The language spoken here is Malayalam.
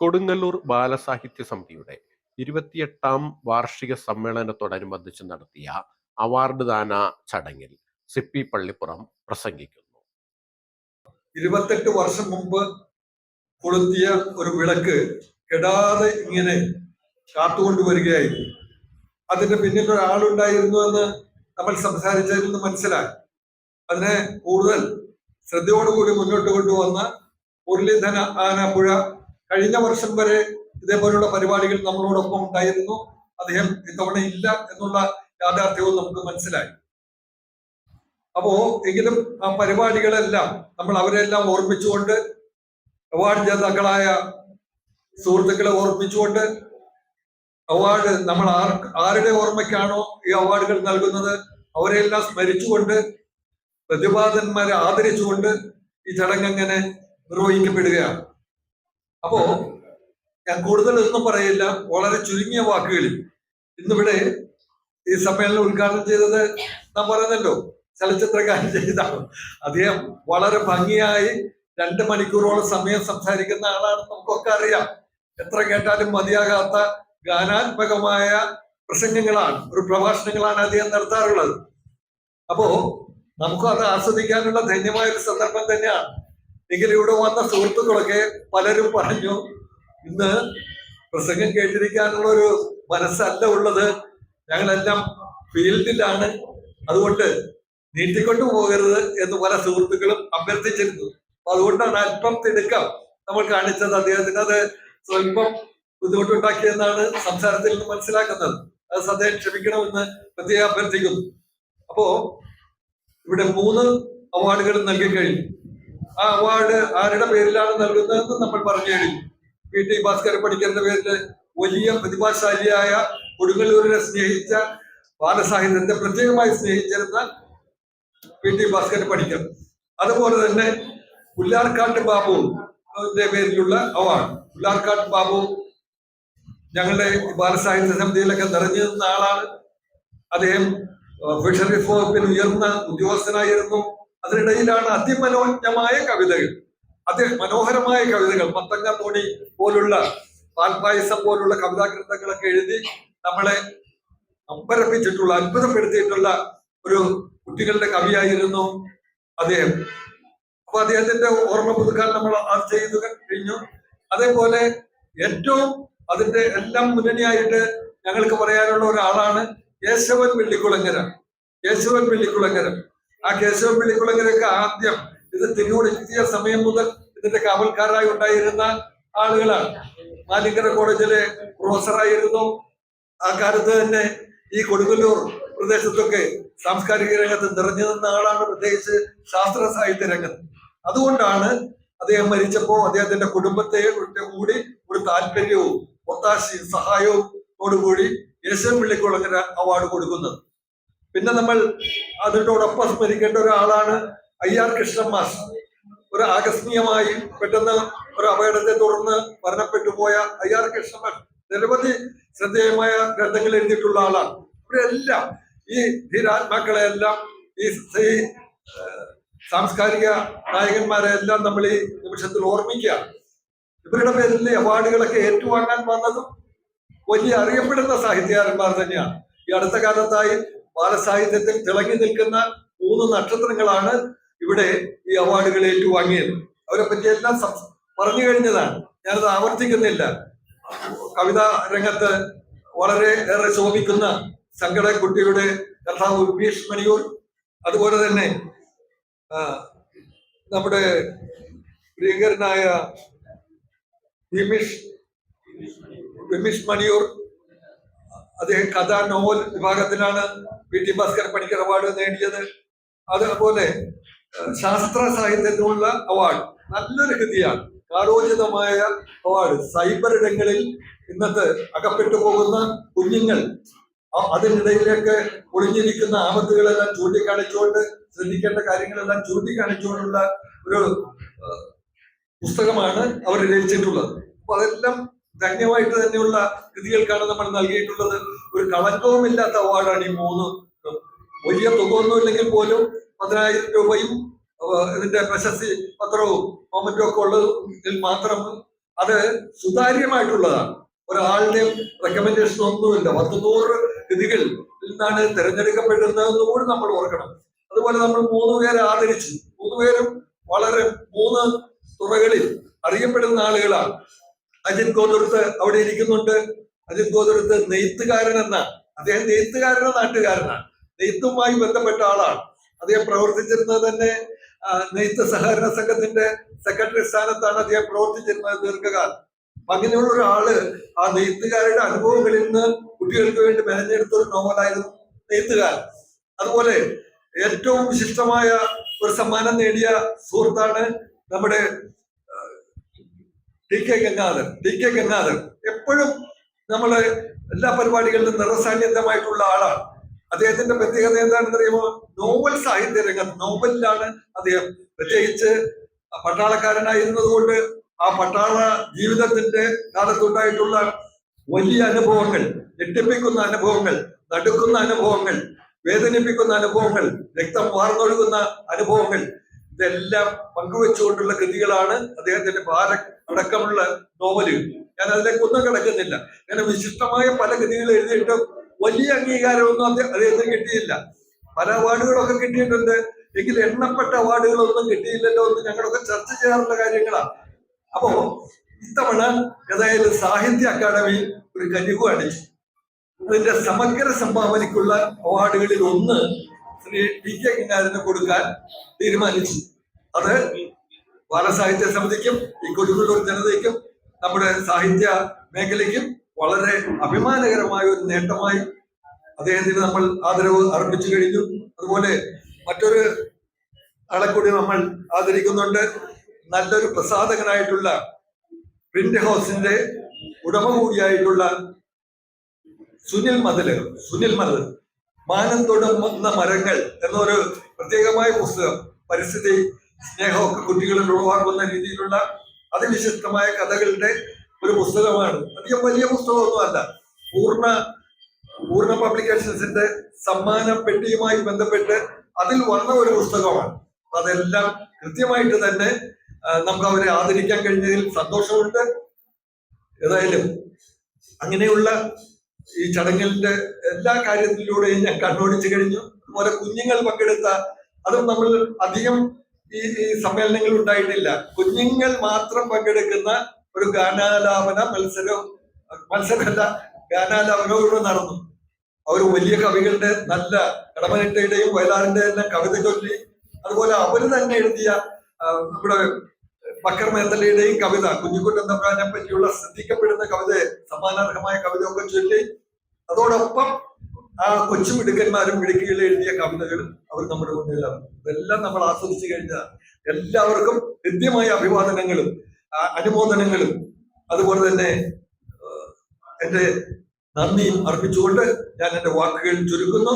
കൊടുങ്ങല്ലൂർ ബാലസാഹിത്യ സമിതിയുടെ 28ാം വാർഷിക സമ്മേളനത്തോടനുബന്ധിച്ച് നടത്തിയ അവാർഡ് ദാന ചടങ്ങിൽ സിപ്പി പള്ളിപ്പുറം പ്രസംഗിക്കുന്നു. 28 വർഷം മുമ്പ് കൊളുത്തിയ ഒരു വിളക്ക് കെടാതെ ഇങ്ങനെ കാത്തുകൊണ്ടുവരികയായിരുന്നു. അതിന്റെ പിന്നിൽ ഒരാളുണ്ടായിരുന്നു എന്ന് നമ്മൾ സംസാരിച്ചതിൽ നിന്ന് മനസ്സിലായി. അതിനെ കൂടുതൽ ശ്രദ്ധയോടുകൂടി മുന്നോട്ട് കൊണ്ടുവന്ന മുരളീധര ആനാപ്പുഴ കഴിഞ്ഞ വർഷം വരെ ഇതേപോലുള്ള പരിപാടികൾ നമ്മളോടൊപ്പം ഉണ്ടായിരുന്നു. അദ്ദേഹം ഇത്തവണ ഇല്ല എന്നുള്ള യാഥാർത്ഥ്യവും നമുക്ക് മനസ്സിലായി. അപ്പോ എങ്കിലും ആ പരിപാടികളെല്ലാം നമ്മൾ അവരെല്ലാം ഓർമ്മിച്ചുകൊണ്ട്, അവാർഡ് ജേതാക്കളായ സുഹൃത്തുക്കളെ ഓർമ്മിച്ചുകൊണ്ട്, അവാർഡ് നമ്മൾ ആരുടെ ഓർമ്മയ്ക്കാണോ ഈ അവാർഡുകൾ നൽകുന്നത് അവരെല്ലാം സ്മരിച്ചുകൊണ്ട്, പ്രതിഭാതന്മാരെ ആദരിച്ചുകൊണ്ട് ഈ ചടങ്ങ് അങ്ങനെ നിർവഹിക്കപ്പെടുകയാണ്. അപ്പോ ഞാൻ കൂടുതലൊന്നും പറയില്ല, വളരെ ചുരുങ്ങിയ വാക്കുകളിൽ ഇന്നിവിടെ ഈ സമ്മേളനം ഉദ്ഘാടനം ചെയ്തത് നാം പറയുന്നല്ലോ ചലച്ചിത്രകാരൻ ചെയ്താണ്. അദ്ദേഹം വളരെ ഭംഗിയായി 2 മണിക്കൂറോളം സമയം സംസാരിക്കുന്ന ആളാണ്. നമുക്കൊക്കെ അറിയാം. എത്ര കേട്ടാലും മതിയാകാത്ത ഗാനാത്മകമായ പ്രസംഗങ്ങളാണ്, ഒരു പ്രഭാഷണങ്ങളാണ് അദ്ദേഹം നടത്താറുള്ളത്. അപ്പോ നമുക്കും അത് ആസ്വദിക്കാനുള്ള ധന്യമായ ഒരു സന്ദർഭം തന്നെയാണ്. എങ്കിലും ഇവിടെ വന്ന സുഹൃത്തുക്കളൊക്കെ പലരും പറഞ്ഞു, ഇന്ന് പ്രസംഗം കേട്ടിരിക്കാനുള്ള ഒരു മനസ്സല്ല ഉള്ളത്, ഞങ്ങളെല്ലാം ഫീൽഡിലാണ്, അതുകൊണ്ട് നീട്ടിക്കൊണ്ടു പോകരുത് എന്ന് പല സുഹൃത്തുക്കളും അഭ്യർത്ഥിച്ചിരുന്നു. അപ്പൊ അതുകൊണ്ടാണ് അല്പം തിടുക്കം നമ്മൾ കാണിച്ചത്. അദ്ദേഹത്തിന് അത് സ്വല്പം ബുദ്ധിമുട്ടുണ്ടാക്കിയെന്നാണ് സംസാരത്തിൽ നിന്ന് മനസ്സിലാക്കുന്നത്. അത് സദയം ക്ഷമിക്കണമെന്ന് പ്രത്യേകം അഭ്യർത്ഥിക്കുന്നു. അപ്പോ ഇവിടെ 3 അവാർഡുകൾ നൽകി കഴിഞ്ഞു. ആ അവാർഡ് ആരുടെ പേരിലാണ് നൽകുന്നതെന്ന് നമ്മൾ പറഞ്ഞു കഴിഞ്ഞു. PT ഭാസ്കര പണിക്കരുടെ പേരിൽ വലിയ പ്രതിഭാശാലിയായ, കൊടുങ്ങല്ലൂരിനെ സ്നേഹിച്ച, ബാലസാഹിത്യത്തെ പ്രത്യേകമായി സ്നേഹിച്ചിരുന്ന PT ഭാസ്കര പണിക്കർ. അതുപോലെ തന്നെ പുല്ലാർക്കാട്ട് ബാബുവിന്റെ പേരിലുള്ള അവാർഡ്. പുല്ലാർക്കാട്ട് ബാബു ഞങ്ങളുടെ ബാലസാഹിത്യ സമിതിയിലൊക്കെ നിറഞ്ഞു നിന്ന ആളാണ്. അദ്ദേഹം ഫിഷറീസ് വകുപ്പിൽ ഉയർന്ന ഉദ്യോഗസ്ഥനായിരുന്നു. അതിനിടയിലാണ് അതിമനോജ്ഞമായ കവിതകൾ, മനോഹരമായ കവിതകൾ, മത്തങ്ങ തോണി പോലുള്ള, പാൽപായസം പോലുള്ള കവിതാഗ്രന്ഥങ്ങളൊക്കെ എഴുതി നമ്മളെ അമ്പരപ്പിച്ചിട്ടുള്ള, അത്ഭുതപ്പെടുത്തിയിട്ടുള്ള ഒരു കുട്ടികളുടെ കവിയായിരുന്നു അദ്ദേഹം. അപ്പൊ അദ്ദേഹത്തിന്റെ ഓർമ്മ പുതുക്കാൻ നമ്മൾ അത് ചെയ്തു കഴിഞ്ഞു. അതേപോലെ ഏറ്റവും അതിന്റെ എല്ലാം മുന്നണിയായിട്ട് ഞങ്ങൾക്ക് പറയാനുള്ള ഒരാളാണ് കേശവൻ വെള്ളിക്കുളങ്ങര. കേശവൻ വെള്ളിക്കുളങ്ങര, ആ കേശവൻ വെള്ളിക്കുളങ്ങരൊക്കെ ആദ്യം ഇത് തിരുവോടെത്തിയ സമയം മുതൽ ഇതിന്റെ കാവൽക്കാരായി ഉണ്ടായിരുന്ന ആളുകളാണ്. മാലിങ്കര കോളേജിലെ പ്രൊഫസറായിരുന്നു. ആ കാലത്ത് തന്നെ ഈ കൊടുങ്ങല്ലൂർ പ്രദേശത്തൊക്കെ സാംസ്കാരിക രംഗത്ത് നിറഞ്ഞു നിന്ന ആളാണ്, പ്രത്യേകിച്ച് ശാസ്ത്ര സാഹിത്യ രംഗത്ത്. അതുകൊണ്ടാണ് അദ്ദേഹം മരിച്ചപ്പോൾ അദ്ദേഹത്തിന്റെ കുടുംബത്തെ കൂടി ഒരു താല്പര്യവും ഒത്താശയും സഹായത്തോടുകൂടി കേശവൻ വെള്ളിക്കുളങ്ങര അവാർഡ് കൊടുക്കുന്നത്. പിന്നെ നമ്മൾ അതിനോടൊപ്പം സ്മരിക്കേണ്ട ഒരാളാണ് IR കൃഷ്ണൻ മാസ്റ്റർ. ഒരു ആകസ്മികമായി പെട്ടെന്ന് ഒരു അപകടത്തെ തുടർന്ന് മരണപ്പെട്ടു പോയ IR കൃഷ്ണൻ മാസ്റ്റർ നിരവധി ശ്രദ്ധേയമായ ഗ്രന്ഥങ്ങൾ എഴുതിയിട്ടുള്ള ആളാണ്. ഇവരെല്ലാം ഈ ധീരാത്മാക്കളെ എല്ലാം, ഈ സാംസ്കാരിക നായകന്മാരെ എല്ലാം നമ്മൾ ഈ നിമിഷത്തിൽ ഓർമ്മിക്കുക. ഇവരുടെ പേരിൽ അവാർഡുകളൊക്കെ ഏറ്റുവാങ്ങാൻ വന്നതും വലിയ അറിയപ്പെടുന്ന സാഹിത്യകാരന്മാർ തന്നെയാണ്. ഈ അടുത്ത കാലത്തായി ബാലസാഹിത്യത്തിൽ തിളങ്ങി നിൽക്കുന്ന 3 നക്ഷത്രങ്ങളാണ് ഇവിടെ ഈ അവാർഡുകൾ ഏറ്റുവാങ്ങിയത്. അവരെ പറ്റി എല്ലാം പറഞ്ഞു കഴിഞ്ഞതാണ്, ഞാനത് ആവർത്തിക്കുന്നില്ല. കവിതാ രംഗത്ത് വളരെ ഏറെ ശോഭിക്കുന്ന സങ്കടക്കുട്ടിയുടെ കർത്താവ് ഉർവീഷ് മണിയൂർ, അതുപോലെ തന്നെ നമ്മുടെ പ്രിയങ്കരനായ വിമിഷ് മണിയൂർ, അദ്ദേഹം കഥ നോവൽ വിഭാഗത്തിലാണ് PT ഭാസ്കര പണിക്കർ അവാർഡ് നേടിയത്. അതുപോലെ ശാസ്ത്ര സാഹിത്യത്തിനുള്ള അവാർഡ് നല്ലൊരു കൃതിയാണ്, കാലോചിതമായ അവാർഡ്. സൈബർ ഇടങ്ങളിൽ ഇന്നത്തെ അകപ്പെട്ടു പോകുന്ന കുഞ്ഞുങ്ങൾ, അതിനിടയിലേക്ക് ഒളിഞ്ഞിരിക്കുന്ന ആപത്തുകളെല്ലാം ചൂണ്ടിക്കാണിച്ചുകൊണ്ട്, ശ്രദ്ധിക്കേണ്ട കാര്യങ്ങളെല്ലാം ചൂണ്ടിക്കാണിച്ചുകൊണ്ടുള്ള ഒരു പുസ്തകമാണ് അവർ രചിച്ചിട്ടുള്ളത്. അപ്പൊ അതെല്ലാം ധന്യമായിട്ട് തന്നെയുള്ള കൃതികൾക്കാണ് നമ്മൾ നൽകിയിട്ടുള്ളത്. ഒരു കളങ്കവുമില്ലാത്ത അവാർഡാണ് ഈ 3. വലിയ തുക ഒന്നുമില്ലെങ്കിൽ പോലും 10,000 രൂപയും ഇതിന്റെ പ്രശസ്തി പത്രവും മൊമെന്റും ഒക്കെ ഉള്ളതിൽ മാത്രം അത് സുതാര്യമായിട്ടുള്ളതാണ്. ഒരാളുടെയും റെക്കമെൻഡേഷൻ ഒന്നുമില്ല. 100 കൃതികളിൽ നിന്നാണ് തിരഞ്ഞെടുക്കപ്പെടുന്നതെന്ന് കൂടി നമ്മൾ ഓർക്കണം. അതുപോലെ നമ്മൾ 3 പേരെ ആദരിച്ചു. 3 പേരും വളരെ 3 തുറകളിൽ അറിയപ്പെടുന്ന ആളുകളാണ്. അജിത് ഗോതുരത്ത് അവിടെ ഇരിക്കുന്നുണ്ട്. അജിത് ഗോതുരത്ത് നെയ്ത്തുകാരൻ അദ്ദേഹം നെയ്ത്തുകാരനോ നാട്ടുകാരനാണ്, നെയ്ത്തുമായി ബന്ധപ്പെട്ട ആളാണ്. അദ്ദേഹം പ്രവർത്തിച്ചിരുന്നത് തന്നെ നെയ്ത്ത് സഹകരണ സംഘത്തിന്റെ സെക്രട്ടറി സ്ഥാനത്താണ് അദ്ദേഹം പ്രവർത്തിച്ചിരുന്നത് ദീർഘകാലം. അപ്പൊ അങ്ങനെയുള്ള ഒരാള് ആ നെയ്ത്തുകാരുടെ അനുഭവങ്ങളിൽ നിന്ന് കുട്ടികൾക്ക് വേണ്ടി മെനഞ്ഞെടുത്ത ഒരു നോവലായിരുന്നു നെയ്ത്തുകാരൻ. അതുപോലെ ഏറ്റവും വിശിഷ്ടമായ ഒരു സമ്മാനം നേടിയ സുഹൃത്താണ് നമ്മുടെ ടി കെ ഗംഗാധർ. എപ്പോഴും നമ്മള് എല്ലാ പരിപാടികളിലും നിറസാന്നിധ്യമായിട്ടുള്ള ആളാണ്. അദ്ദേഹത്തിന്റെ പ്രത്യേകത എന്താണെന്ന് അറിയുമോ? നോവൽ സാഹിത്യ രംഗത്ത്, നോവലിലാണ് അദ്ദേഹം, പ്രത്യേകിച്ച് പട്ടാളക്കാരനായിരുന്നത് കൊണ്ട് ആ പട്ടാള ജീവിതത്തിന്റെ കാലത്തുണ്ടായിട്ടുള്ള വലിയ അനുഭവങ്ങൾ, ഞെട്ടിപ്പിക്കുന്ന അനുഭവങ്ങൾ, നടുക്കുന്ന അനുഭവങ്ങൾ, വേദനിപ്പിക്കുന്ന അനുഭവങ്ങൾ, രക്തം വാർന്നൊഴുകുന്ന അനുഭവങ്ങൾ, ഇതെല്ലാം പങ്കുവെച്ചുകൊണ്ടുള്ള കൃതികളാണ് അദ്ദേഹത്തിന്റെ ഭാരത് അടക്കമുള്ള നോവലുകൾ. ഞാൻ അതിലേക്ക് ഒന്നും കിടക്കുന്നില്ല. അങ്ങനെ വിശിഷ്ടമായ പല കൃതികൾ എഴുതിയിട്ടും വലിയ അംഗീകാരമൊന്നും അദ്ദേഹത്തിന് കിട്ടിയില്ല. പല അവാർഡുകളൊക്കെ കിട്ടിയിട്ടുണ്ട്, എങ്കിൽ എണ്ണപ്പെട്ട അവാർഡുകളൊന്നും കിട്ടിയില്ലല്ലോ എന്ന് ഞങ്ങളൊക്കെ ചർച്ച ചെയ്യാറുള്ള കാര്യങ്ങളാണ്. അപ്പോ ഇത്തവണ ഏതായാലും സാഹിത്യ അക്കാദമി ഒരു കനിവ് കാണിച്ചു. അതിന്റെ സമഗ്ര സംഭാവനയ്ക്കുള്ള അവാർഡുകളിൽ ഒന്ന് ശ്രീ ടി കെ ഗംഗാധരന് കൊടുക്കാൻ തീരുമാനിച്ചു. അത് ബാലസാഹിത്യ സമിതിക്കും ഈ കൊടുങ്ങല്ലൂർ ജനതയ്ക്കും നമ്മുടെ സാഹിത്യ മേഖലയ്ക്കും വളരെ അഭിമാനകരമായ ഒരു നേട്ടമായി അദ്ദേഹത്തിന് നമ്മൾ ആദരവ് അർപ്പിച്ചു കഴിഞ്ഞു. അതുപോലെ മറ്റൊരു ആളെ കൂടി നമ്മൾ ആദരിക്കുന്നുണ്ട്. നല്ലൊരു പ്രസാധകനായിട്ടുള്ള പ്രിന്റ് ഹൗസിന്റെ ഉടമ കൂടിയായിട്ടുള്ള സുനിൽ മതിൽ, മാനം തൊടുന്ന മരങ്ങൾ എന്നൊരു പ്രത്യേകമായ പുസ്തകം, പരിസ്ഥിതി സ്നേഹമൊക്കെ കുട്ടികളിൽ ഉളവാക്കുന്ന രീതിയിലുള്ള അതിവിശിഷ്ടമായ കഥകളുടെ ഒരു പുസ്തകമാണ്. അധികം വലിയ പുസ്തകമൊന്നും അല്ല. പൂർണ്ണ പബ്ലിക്കേഷൻസിന്റെ സമ്മാന പെട്ടിയുമായി ബന്ധപ്പെട്ട് അതിൽ വന്ന ഒരു പുസ്തകമാണ്. അതെല്ലാം കൃത്യമായിട്ട് തന്നെ നമുക്ക് അവരെ ആദരിക്കാൻ കഴിഞ്ഞതിൽ സന്തോഷമുണ്ട്. ഏതായാലും അങ്ങനെയുള്ള ഈ ചടങ്ങിന്റെ എല്ലാ കാര്യത്തിലൂടെയും ഞാൻ കണ്ണോടിച്ചു കഴിഞ്ഞു. അതുപോലെ കുഞ്ഞുങ്ങൾ പങ്കെടുത്ത, അതും നമ്മൾ അധികം ഈ സമ്മേളനങ്ങൾ ഉണ്ടായിട്ടില്ല. കുഞ്ഞുങ്ങൾ മാത്രം പങ്കെടുക്കുന്ന ഒരു ഗാനാലാപന മത്സരമല്ല, ഗാനാലാപനവും നടന്നു. അവർ വലിയ കവികളുടെ, നല്ല കടമനിട്ടയുടെയും വയലാറിന്റെ തന്നെ കവിത ചൊല്ലി, അതുപോലെ അവർ തന്നെ എഴുതിയ നമ്മുടെ ബക്കർ മേത്തലയുടെയും കവിത, കുഞ്ഞിക്കുട്ടൻ തമ്പ്രാനെ പറ്റിയുള്ള ശ്രദ്ധിക്കപ്പെടുന്ന കവിത, സമ്മാനാർഹമായ കവിത ഒക്കെ ചൊല്ലി, അതോടൊപ്പം ആ കൊച്ചുമിടുക്കന്മാരും മിടുക്കികൾ എഴുതിയ കവിതകളും അവർ നമ്മുടെ മുന്നിലാണ്. ഇതെല്ലാം നമ്മൾ ആസ്വദിച്ചു കഴിഞ്ഞാൽ എല്ലാവർക്കും ഹൃദ്യമായ അഭിവാദനങ്ങളും അനുമോദനങ്ങളും അതുപോലെ തന്നെ എന്റെ നന്ദിയും അർപ്പിച്ചുകൊണ്ട് ഞാൻ എന്റെ വാക്കുകൾ ചുരുക്കുന്നു.